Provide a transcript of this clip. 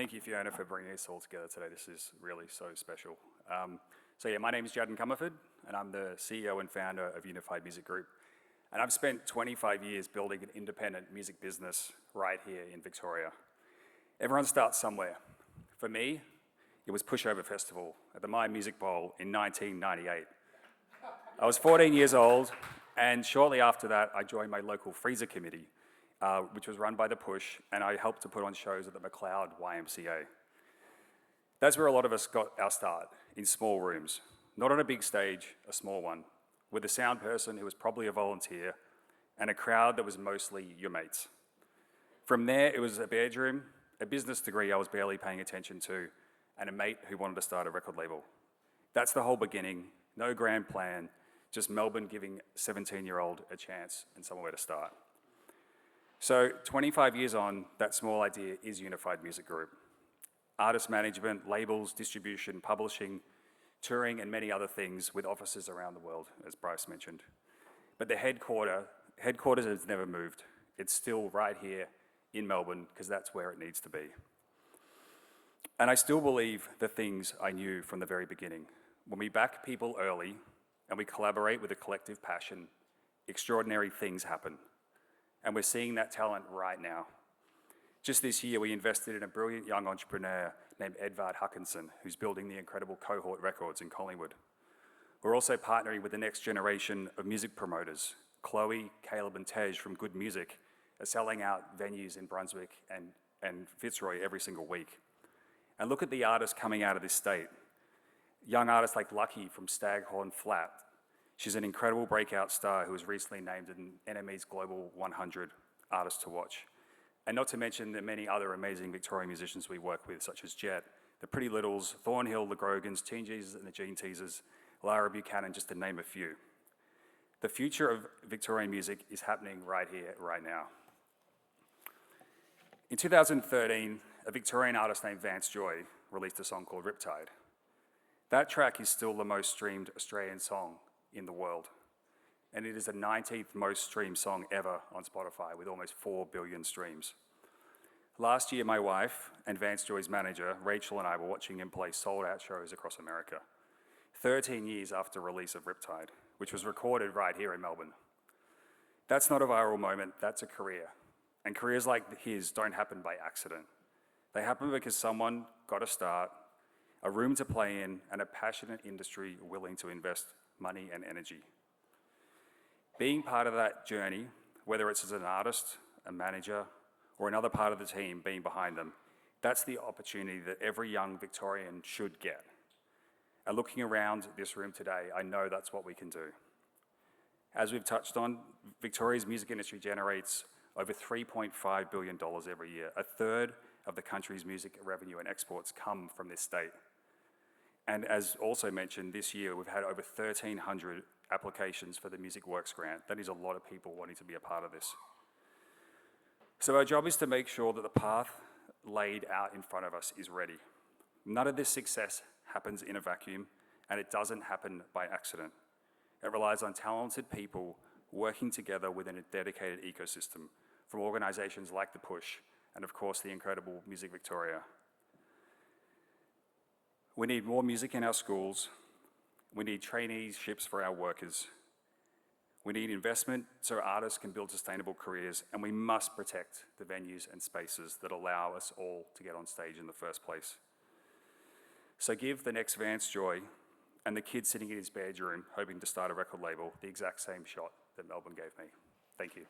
Thank you, Fiona, for bringing us all together today. This is really so special. My name is Jaddan Comerford, and I'm the CEO and founder of Unified Music Group. And I've spent 25 years building an independent music business right here in Victoria. Everyone starts somewhere. For me, it was Pushover Festival at the My Music Bowl in 1998. I was 14 years old, and shortly after that, I joined my local freezer committee, which was run by the Push, and I helped to put on shows at the McLeod YMCA. That's where a lot of us got our start, in small rooms. Not on a big stage, a small one, with a sound person who was probably a volunteer, and a crowd that was mostly your mates. From there, it was a bedroom, a business degree I was barely paying attention to, and a mate who wanted to start a record label. That's the whole beginning, no grand plan, just Melbourne giving a 17-year-old a chance and somewhere to start. So 25 years on, that small idea is Unified Music Group. Artist management, labels, distribution, publishing, touring, and many other things with offices around the world, as Bryce mentioned. But the headquarters has never moved. It's still right here in Melbourne, because that's where it needs to be. And I still believe the things I knew from the very beginning. When we back people early and we collaborate with a collective passion, extraordinary things happen. And we're seeing that talent right now. Just this year, we invested in a brilliant young entrepreneur named Edvard Hutchinson, who's building the incredible Cohort Records in Collingwood. We're also partnering with the next generation of music promoters. Chloe, Caleb, and Tej from Good Music are selling out venues in Brunswick and Fitzroy every single week. And look at the artists coming out of this state. Young artists like Lucky from Staghorn Flat. She's an incredible breakout star who was recently named an NME's Global 100 Artists to Watch. And not to mention the many other amazing Victorian musicians we work with, such as Jet, the Pretty Littles, Thornhill, the Grogans, Teen Jesus and the Gene Teasers, Lara Buchanan, just to name a few. The future of Victorian music is happening right here, right now. In 2013, a Victorian artist named Vance Joy released a song called Riptide. That track is still the most streamed Australian song in the world. And it is the 19th most streamed song ever on Spotify with almost 4 billion streams. Last year, my wife and Vance Joy's manager, Rachel, and I were watching him play sold-out shows across America, 13 years after release of Riptide, which was recorded right here in Melbourne. That's not a viral moment, that's a career. And careers like his don't happen by accident. They happen because someone got a start, a room to play in, and a passionate industry willing to invest money and energy. Being part of that journey, whether it's as an artist, a manager, or another part of the team being behind them, that's the opportunity that every young Victorian should get. And looking around this room today, I know that's what we can do. As we've touched on, Victoria's music industry generates over $3.5 billion every year. A third of the country's music revenue and exports come from this state. And as also mentioned, this year we've had over 1,300 applications for the Music Works grant. That is a lot of people wanting to be a part of this. So our job is to make sure that the path laid out in front of us is ready. None of this success happens in a vacuum, and it doesn't happen by accident. It relies on talented people working together within a dedicated ecosystem from organizations like The Push, and of course the incredible Music Victoria. We need more music in our schools. We need traineeships for our workers. We need investment so artists can build sustainable careers, and we must protect the venues and spaces that allow us all to get on stage in the first place. So give the next Vance Joy and the kid sitting in his bedroom hoping to start a record label the exact same shot that Melbourne gave me. Thank you.